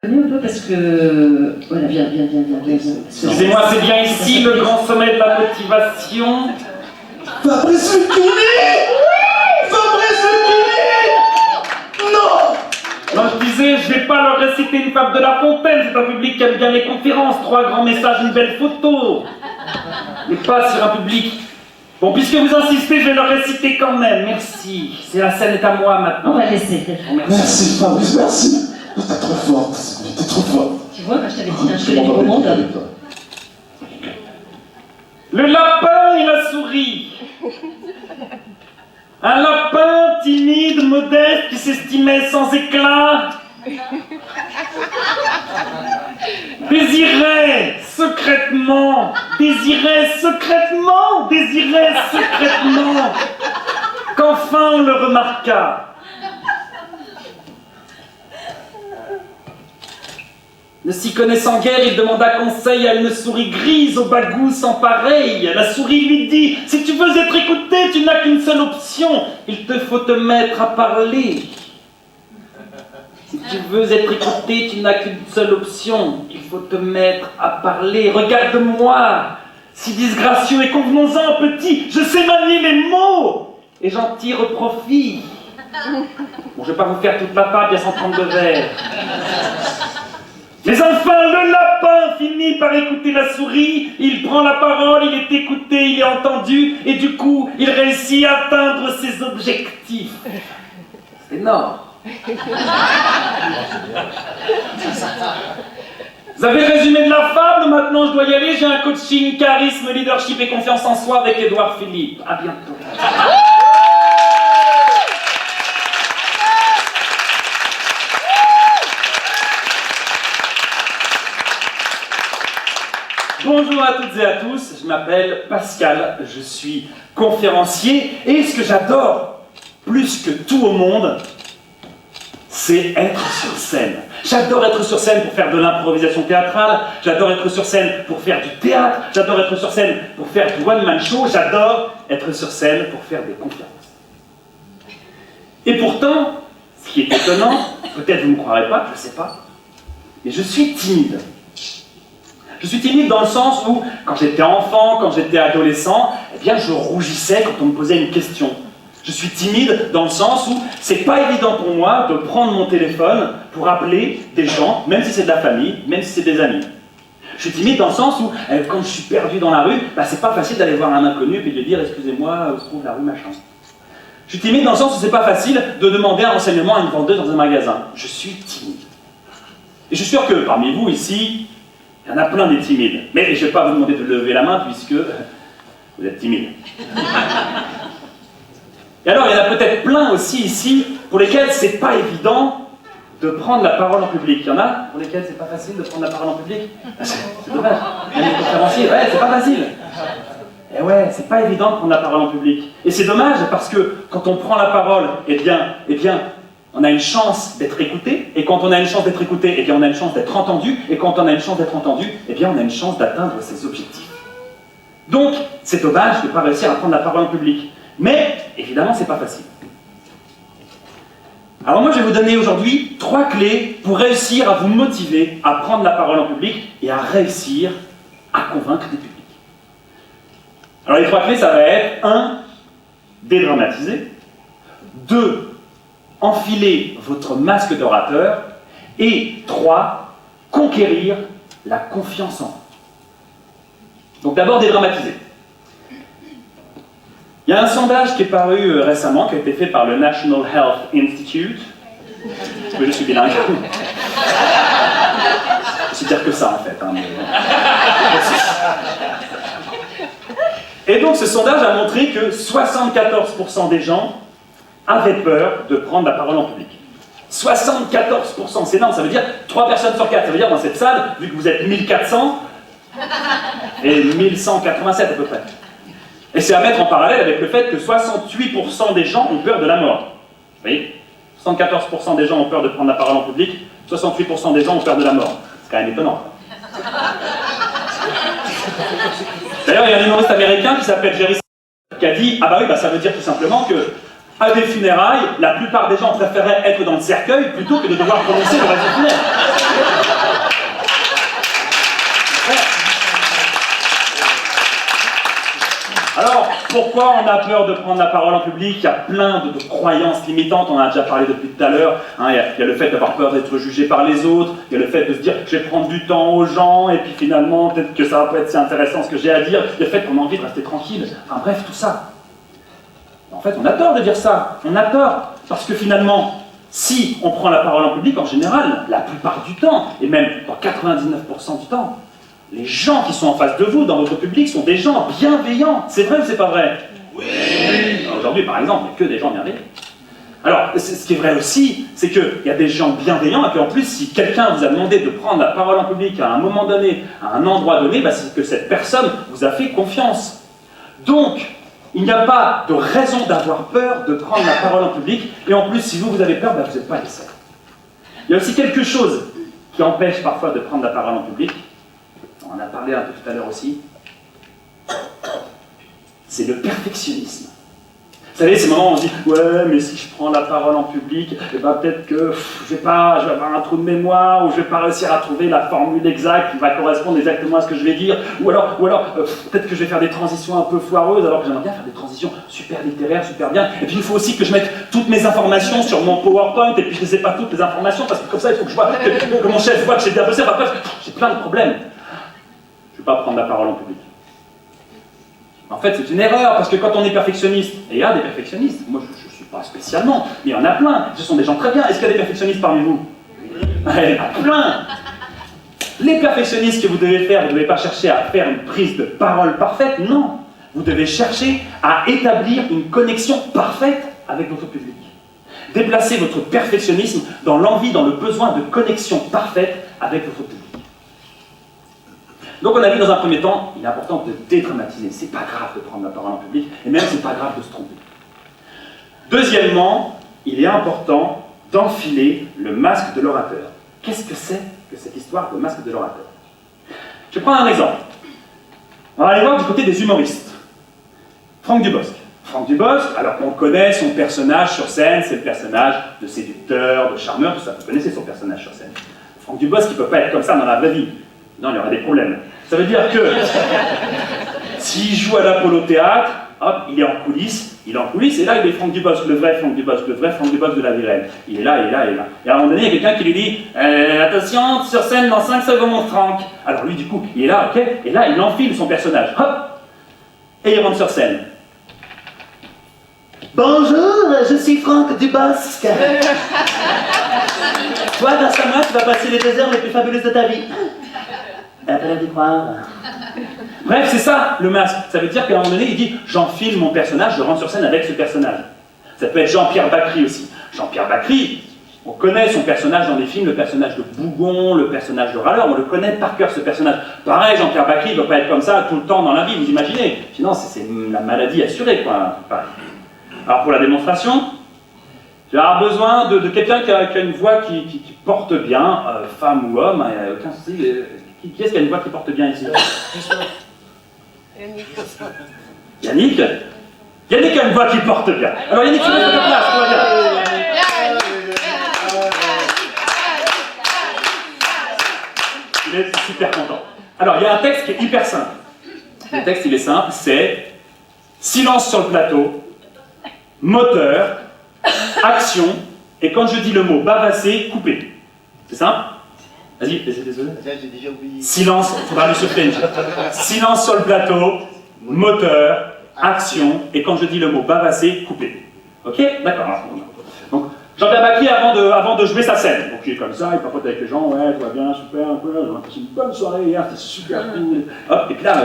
Un peu parce que... Voilà, viens. Excusez-moi, c'est bien ici le grand sommet de la motivation. Fabrice Lucchini! Fabrice Lucchini! Non! Non, je disais, je vais pas leur réciter une fable de La Fontaine, c'est un public qui aime bien les conférences, 3 grands messages, une belle photo. Mais pas sur un public. Bon, puisque vous insistez, je vais leur réciter quand même, merci. C'est la scène est à moi maintenant. On va laisser. Merci Fabrice, merci. T'es trop forte, t'es trop forte. Tu vois, quand je t'avais dit un chevet du beau monde. Le lapin et la souris. Un lapin timide, modeste, qui s'estimait sans éclat, désirait secrètement qu'enfin on le remarquât. Ne s'y connaissant guère, il demanda conseil à une souris grise au bagout sans pareil. La souris lui dit: si tu veux être écouté, tu n'as qu'une seule option, il te faut te mettre à parler. Si tu veux être écouté, tu n'as qu'une seule option, il faut te mettre à parler. Regarde-moi, si disgracieux, et convenons-en, petit, je sais manier les mots, et j'en tire profit. Bon, je vais pas vous faire toute la fable, il y a 132 vers. Mais enfin, le lapin finit par écouter la souris, il prend la parole, il est écouté, il est entendu, et du coup, il réussit à atteindre ses objectifs. C'est énorme. Vous avez résumé de la fable, maintenant je dois y aller, j'ai un coaching, charisme, leadership et confiance en soi avec Édouard Philippe. À bientôt. Bonjour à toutes et à tous, je m'appelle Pascal, je suis conférencier et ce que j'adore plus que tout au monde, c'est être sur scène. J'adore être sur scène pour faire de l'improvisation théâtrale, j'adore être sur scène pour faire du théâtre, j'adore être sur scène pour faire du one-man show, j'adore être sur scène pour faire des conférences. Et pourtant, ce qui est étonnant, peut-être vous ne me croirez pas, je ne sais pas, mais je suis timide. Je suis timide dans le sens où, quand j'étais enfant, quand j'étais adolescent, eh bien je rougissais quand on me posait une question. Je suis timide dans le sens où c'est pas évident pour moi de prendre mon téléphone pour appeler des gens, même si c'est de la famille, même si c'est des amis. Je suis timide dans le sens où, quand je suis perdu dans la rue, c'est pas facile d'aller voir un inconnu et de lui dire « excusez-moi, où se trouve la rue machin ». Je suis timide dans le sens où c'est pas facile de demander un renseignement à une vendeuse dans un magasin. Je suis timide. Et je suis sûr que parmi vous ici, il y en a plein des timides. Mais je ne vais pas vous demander de lever la main puisque vous êtes timide. Et alors, il y en a peut-être plein aussi ici pour lesquels c'est pas évident de prendre la parole en public. Il y en a pour lesquels c'est pas facile de prendre la parole en public. C'est dommage. Il y a des conférenciers, ouais, c'est pas facile. Et ouais, c'est pas évident de prendre la parole en public. Et c'est dommage parce que quand on prend la parole, eh bien, on a une chance d'être écouté, et quand on a une chance d'être écouté, eh bien on a une chance d'être entendu, et quand on a une chance d'être entendu, eh bien on a une chance d'atteindre ses objectifs. Donc, c'est dommage de ne pas réussir à prendre la parole en public. Mais, évidemment, c'est pas facile. Alors moi, je vais vous donner aujourd'hui 3 clés pour réussir à vous motiver à prendre la parole en public et à réussir à convaincre des publics. Alors les 3 clés, ça va être 1. Dédramatiser. 2. Enfiler votre masque d'orateur, et 3, conquérir la confiance en vous. Donc d'abord dédramatiser. Il y a un sondage qui est paru récemment, qui a été fait par le National Health Institute. Oui, je suis bilingue. Je sais dire que ça en fait. Hein, mais... Et donc ce sondage a montré que 74% des gens avaient peur de prendre la parole en public. 74%, c'est énorme, ça veut dire 3 personnes sur 4. Ça veut dire dans cette salle, vu que vous êtes 1400, et 1187 à peu près. Et c'est à mettre en parallèle avec le fait que 68% des gens ont peur de la mort. Vous voyez, 74% des gens ont peur de prendre la parole en public, 68% des gens ont peur de la mort. C'est quand même étonnant. D'ailleurs, il y a un humoriste américain qui s'appelle Jerry qui a dit « Ah bah oui, ça veut dire tout simplement que à des funérailles, la plupart des gens préféraient être dans le cercueil plutôt que de devoir prononcer le reste funèbre. » Pourquoi on a peur de prendre la parole en public? Il y a plein de croyances limitantes, on en a déjà parlé depuis tout à l'heure. Hein, il y a le fait d'avoir peur d'être jugé par les autres, il y a le fait de se dire je vais prendre du temps aux gens, et puis finalement peut-être que ça va pas être si intéressant ce que j'ai à dire, il y a le fait qu'on a envie de rester tranquille, enfin bref, tout ça. En fait, on a tort de dire ça, on a tort, parce que finalement, si on prend la parole en public, en général, la plupart du temps, et même dans 99% du temps, les gens qui sont en face de vous, dans votre public, sont des gens bienveillants. C'est vrai ou c'est pas vrai? Oui. Aujourd'hui, par exemple, il n'y a que des gens bienveillants. Alors, ce qui est vrai aussi, c'est qu'il y a des gens bienveillants, et puis en plus, si quelqu'un vous a demandé de prendre la parole en public à un moment donné, à un endroit donné, bah, c'est que cette personne vous a fait confiance. Donc, il n'y a pas de raison d'avoir peur de prendre la parole en public, et en plus, si vous avez peur, bah, vous n'êtes pas les seuls. Il y a aussi quelque chose qui empêche parfois de prendre la parole en public, on en a parlé un peu tout à l'heure aussi, c'est le perfectionnisme. Vous savez, ces moments où on se dit « Ouais, mais si je prends la parole en public, eh ben, peut-être que je vais avoir un trou de mémoire, ou je ne vais pas réussir à trouver la formule exacte qui va correspondre exactement à ce que je vais dire, ou alors peut-être que je vais faire des transitions un peu foireuses, alors que j'aimerais bien faire des transitions super littéraires, super bien. Et puis il faut aussi que je mette toutes mes informations sur mon PowerPoint, et puis je ne sais pas toutes les informations, parce que comme ça, il faut que je vois que mon chef voit que j'ai bien bossé. Enfin bref, j'ai plein de problèmes. Je ne vais pas prendre la parole en public. En fait, c'est une erreur, parce que quand on est perfectionniste, et il y a des perfectionnistes, moi je ne suis pas spécialement, mais il y en a plein, ce sont des gens très bien. Est-ce qu'il y a des perfectionnistes parmi vous? Il y en a plein. Les perfectionnistes que vous devez faire, vous ne devez pas chercher à faire une prise de parole parfaite, non. Vous devez chercher à établir une connexion parfaite avec votre public. Déplacez votre perfectionnisme dans l'envie, dans le besoin de connexion parfaite avec votre public. Donc on a vu dans un premier temps, il est important de dédramatiser. C'est pas grave de prendre la parole en public, et même c'est pas grave de se tromper. Deuxièmement, il est important d'enfiler le masque de l'orateur. Qu'est-ce que c'est que cette histoire de masque de l'orateur? Je vais prendre un exemple. On va aller voir du côté des humoristes. Franck Dubosc. Franck Dubosc, alors on connaît son personnage sur scène, c'est le personnage de séducteur, de charmeur, tout ça. Vous connaissez son personnage sur scène. Franck Dubosc, il ne peut pas être comme ça dans la vraie vie. Non, il y aura des problèmes. Ça veut dire que s'il joue à l'Apollo Théâtre, hop, il est en coulisses, et là il est Franck Dubosc, le vrai Franck Dubosc de la vie réelle. Il est là. Et à un moment donné, il y a quelqu'un qui lui dit attention, sur scène dans 5 secondes, Franck. Alors lui, du coup, il est là, ok, et là, il enfile son personnage, hop, et il rentre sur scène. Bonjour, je suis Franck Dubosc. Toi, grâce à moi, tu vas passer les 2 heures les plus fabuleuses de ta vie. T'as l'air d'y croire. Bref, c'est ça, le masque. Ça veut dire qu'à un moment donné, il dit « J'enfile mon personnage, je rentre sur scène avec ce personnage ». Ça peut être Jean-Pierre Bacry aussi. Jean-Pierre Bacry, on connaît son personnage dans les films, le personnage de Bougon, le personnage de Râleur, on le connaît par cœur, ce personnage. Pareil, Jean-Pierre Bacry ne doit pas être comme ça tout le temps dans la vie, vous imaginez. Sinon, c'est la maladie assurée, quoi. Pareil. Alors, pour la démonstration, j'ai besoin de quelqu'un qui a une voix qui porte bien, femme ou homme, il n'y a aucun souci. Qui est-ce qui a une voix qui porte bien ici? Yannick? Yannick a une voix qui porte bien. Alors Yannick, tu mets sur ta place, tout va bien. Il est super content. Alors il y a un texte qui est hyper simple. Le texte il est simple, c'est silence sur le plateau, moteur, action, et quand je dis le mot bavasser, couper. C'est simple? Vas-y, désolé. J'ai déjà oublié. Silence, il faudra lui souffler. Silence sur le plateau, moteur, action, et quand je dis le mot bavasser, couper. Ok? D'accord. Donc, Jean-Pierre Bacry, avant de jouer sa scène, donc il est comme ça, il papote avec les gens, ouais, tout va bien, super, on a passé une bonne soirée hier, c'était super cool. Hop, et puis là.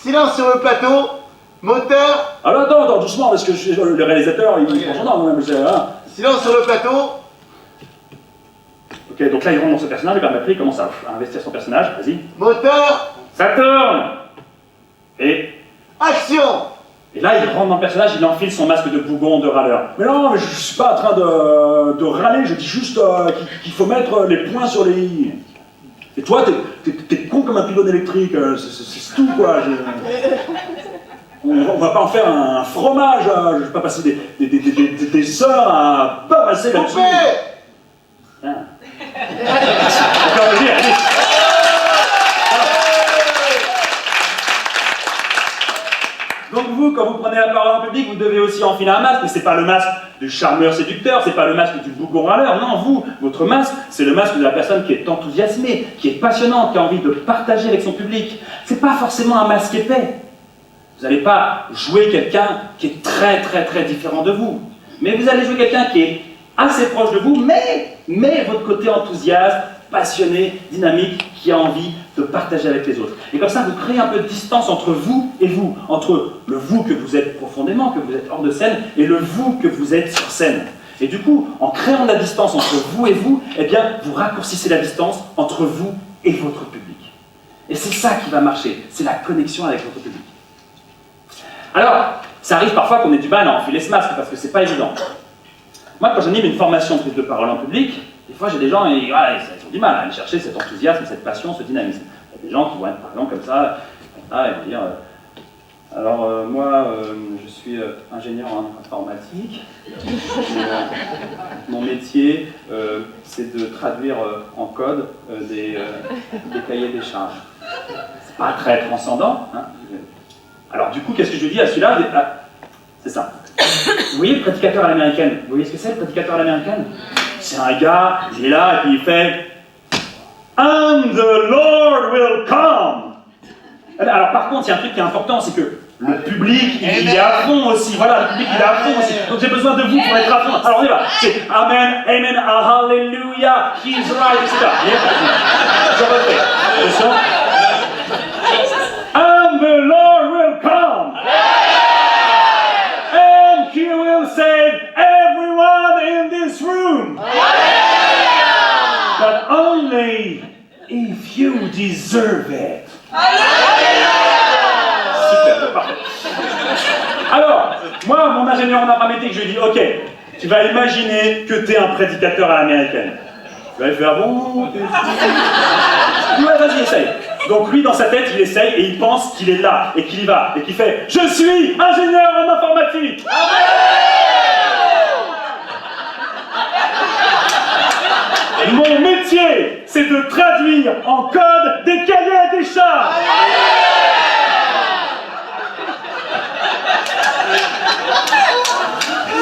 Silence sur le plateau, moteur. Alors attends, doucement, parce que le réalisateur, il prend son nom, même. Silence sur le plateau. Ok, donc là il rentre dans ce personnage, Jean-Pierre Bacry commence à investir son personnage, vas-y. Moteur. Ça tourne. Et. Action. Et là, il rentre dans le personnage, il enfile son masque de bougon, de râleur. Mais non, mais je ne suis pas en train de râler, je dis juste qu'il faut mettre les points sur les i. Et toi, t'es con comme un pylône électrique, c'est tout, quoi. On va pas en faire un fromage, je vais pas passer des heures à bavasser là-dessus. Hein. Encore le dire, allez. Donc vous quand vous prenez la parole en public, vous devez aussi enfiler un masque, mais c'est pas le masque du charmeur séducteur, c'est pas le masque du bougon râleur, non, vous, votre masque, c'est le masque de la personne qui est enthousiasmée, qui est passionnante, qui a envie de partager avec son public. C'est pas forcément un masque épais. Vous n'allez pas jouer quelqu'un qui est très différent de vous, mais vous allez jouer quelqu'un qui est assez proche de vous, mais votre côté enthousiaste, passionné, dynamique, qui a envie de partager avec les autres. Et comme ça, vous créez un peu de distance entre vous et vous, entre le vous que vous êtes profondément, que vous êtes hors de scène, et le vous que vous êtes sur scène. Et du coup, en créant la distance entre vous et vous, eh bien, vous raccourcissez la distance entre vous et votre public. Et c'est ça qui va marcher, c'est la connexion avec votre public. Alors, ça arrive parfois qu'on ait du mal à enfiler ce masque, parce que c'est pas évident. Moi, quand j'anime une formation de prise de parole en public, des fois j'ai des gens ils ont du mal à aller chercher cet enthousiasme, cette passion, ce dynamisme. Il y a des gens qui vont être par exemple comme ça et vont dire moi je suis ingénieur en informatique, mon métier c'est de traduire en code des cahiers des charges. C'est pas très transcendant, hein. Alors du coup, qu'est-ce que je dis à celui-là? C'est ça. Vous voyez le prédicateur à l'américaine? Vous voyez ce que c'est le prédicateur à l'américaine? C'est un gars, il est là et puis il fait And the Lord will come. Alors par contre, il y a un truc qui est important, c'est que le public, il est à fond aussi. Voilà, le public, il est à fond aussi. Donc j'ai besoin de vous pour être à fond. Alors on y va. C'est Amen, Amen, Hallelujah, He's right, etc. Je refais. Attention. And the Lord will come. And He will save everyone in this room. But only if you deserve it. Super, parfait. Alors, moi, mon ingénieur en informatique, je lui dis, ok, tu vas imaginer que tu es un prédicateur à l'américaine. Il va faire, bon, ouais, vas-y, essaye. Donc lui, dans sa tête, il essaye et il pense qu'il est là et qu'il y va et qu'il fait, je suis ingénieur en informatique. Mon métier, c'est de traduire en code des cahiers des charges.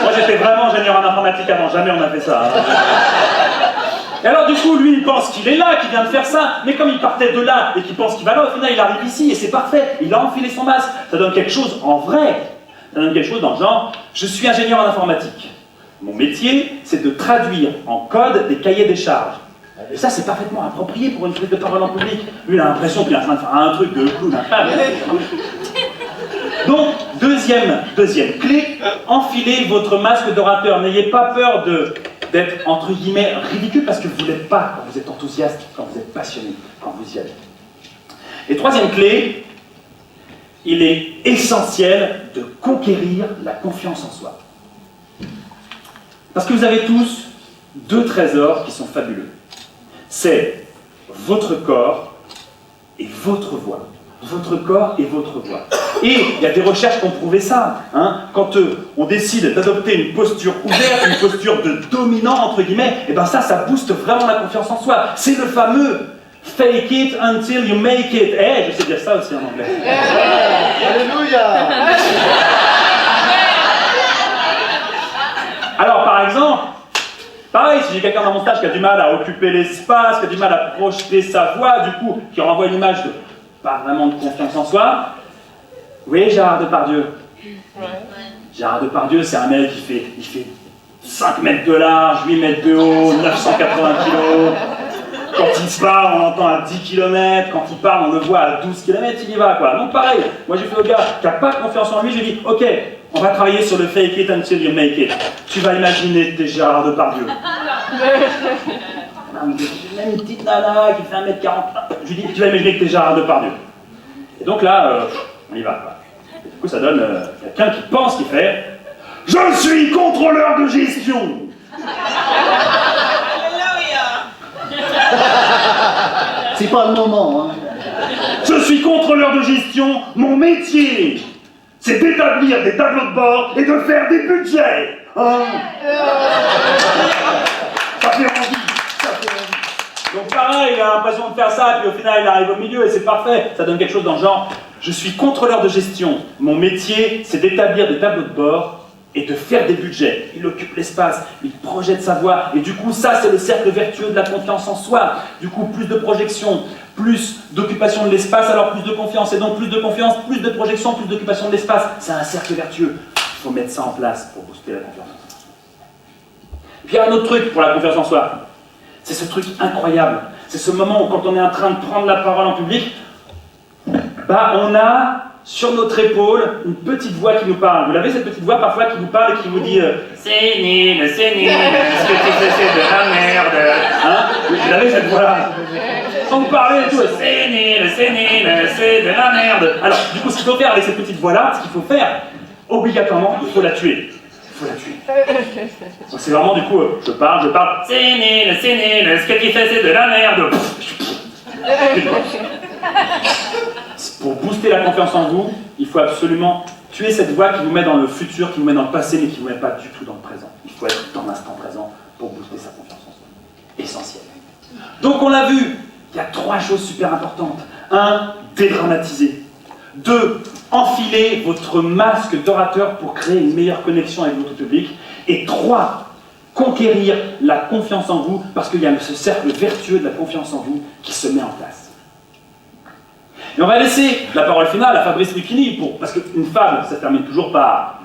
Moi, j'étais vraiment ingénieur en informatique avant, jamais on a fait ça. Hein. Et alors, du coup, lui, il pense qu'il est là, qu'il vient de faire ça, mais comme il partait de là et qu'il pense qu'il va là, au final, il arrive ici et c'est parfait. Il a enfilé son masque. Ça donne quelque chose en vrai. Ça donne quelque chose dans le genre, je suis ingénieur en informatique. Mon métier, c'est de traduire en code des cahiers des charges. Et ça, c'est parfaitement approprié pour une prise de parole en public. Lui, il a l'impression qu'il est en train de faire un truc de clown. Donc, deuxième clé, enfilez votre masque d'orateur. N'ayez pas peur d'être, entre guillemets, ridicule, parce que vous ne l'êtes pas quand vous êtes enthousiaste, quand vous êtes passionné, quand vous y allez. Et troisième clé, il est essentiel de conquérir la confiance en soi. Parce que vous avez tous deux trésors qui sont fabuleux. C'est votre corps et votre voix. Votre corps et votre voix. Et il y a des recherches qui ont prouvé ça. Hein. Quand on décide d'adopter une posture ouverte, une posture de dominant, entre guillemets, et ben ça booste vraiment la confiance en soi. C'est le fameux fake it until you make it. Je sais dire ça aussi en anglais. Alléluia. Alors, par exemple, pareil, si j'ai quelqu'un dans mon stage qui a du mal à occuper l'espace, qui a du mal à projeter sa voix, du coup, qui renvoie une image de pas vraiment de confiance en soi. Vous voyez Gérard Depardieu? Gérard Depardieu, c'est un mec il fait 5 mètres de large, 8 mètres de haut, 980 kilos. Quand il se parle, on l'entend à 10 km. Quand il parle, on le voit à 12 km, il y va, quoi. Donc pareil, moi j'ai fait au gars qui n'a pas confiance en lui, j'ai dit, ok, on va travailler sur le fake it until you make it. Tu vas imaginer que t'es Gérard Depardieu. Même une petite nana qui fait 1m40, je lui dis, tu vas imaginer que t'es Gérard Depardieu. Et donc là, on y va, quoi. Et du coup, ça donne quelqu'un qui pense, qui fait « Je suis contrôleur de gestion !» C'est pas le moment, hein. Je suis contrôleur de gestion, mon métier, c'est d'établir des tableaux de bord et de faire des budgets. Hein. Ça fait envie. Donc pareil, il a l'impression de faire ça, puis au final il arrive au milieu et c'est parfait. Ça donne quelque chose dans le genre, Je suis contrôleur de gestion. Mon métier, c'est d'établir des tableaux de bord et de faire des budgets. Il occupe l'espace, il projette sa voix, et du coup, ça, c'est le cercle vertueux de la confiance en soi. Du coup, plus de projection, plus d'occupation de l'espace, alors plus de confiance, et donc plus de confiance, plus de projection, plus d'occupation de l'espace. C'est un cercle vertueux. Il faut mettre ça en place pour booster la confiance en soi. Puis il y a un autre truc pour la confiance en soi. C'est ce truc incroyable. C'est ce moment où, quand on est en train de prendre la parole en public, bah, on a sur notre épaule une petite voix qui nous parle. Vous l'avez, cette petite voix parfois qui vous parle et qui vous dit c'est nul, ce que tu fais c'est de la merde. Hein? Vous l'avez cette voix-là. Quand vous parlez et tout, c'est nul, c'est de la merde. Alors, du coup, ce qu'il faut faire avec cette petite voix-là, ce qu'il faut faire, obligatoirement, il faut la tuer. Il faut la tuer. Donc c'est vraiment, du coup, je parle, c'est nul, ce que tu fais c'est de la merde. Pour booster la confiance en vous, il faut absolument tuer cette voix qui vous met dans le futur, qui vous met dans le passé, mais qui ne vous met pas du tout dans le présent. Il faut être dans l'instant présent pour booster sa confiance en soi. Essentiel. Donc on l'a vu, il y a 3 choses super importantes. 1. Dédramatiser. 2. Enfiler votre masque d'orateur pour créer une meilleure connexion avec votre public. Et 3. Conquérir la confiance en vous, parce qu'il y a ce cercle vertueux de la confiance en vous qui se met en place. Et on va laisser la parole finale à Fabrice Lucchini, parce qu'une fable, ça termine toujours par...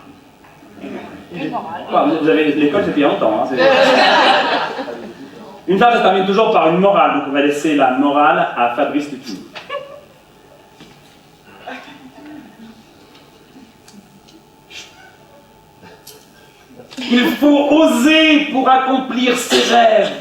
Vous avez l'école, c'est il y a longtemps. Hein, une fable, ça termine toujours par une morale, donc on va laisser la morale à Fabrice Lucchini. Il faut oser pour accomplir ses rêves.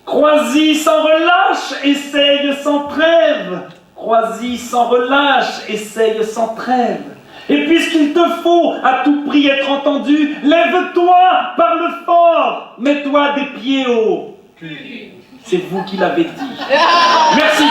Crois-y sans relâche, essaye sans trêve. Crois-y sans relâche, essaye sans trêve. Et puisqu'il te faut à tout prix être entendu, lève-toi, parle fort, mets-toi des pieds hauts. C'est vous qui l'avez dit. Merci.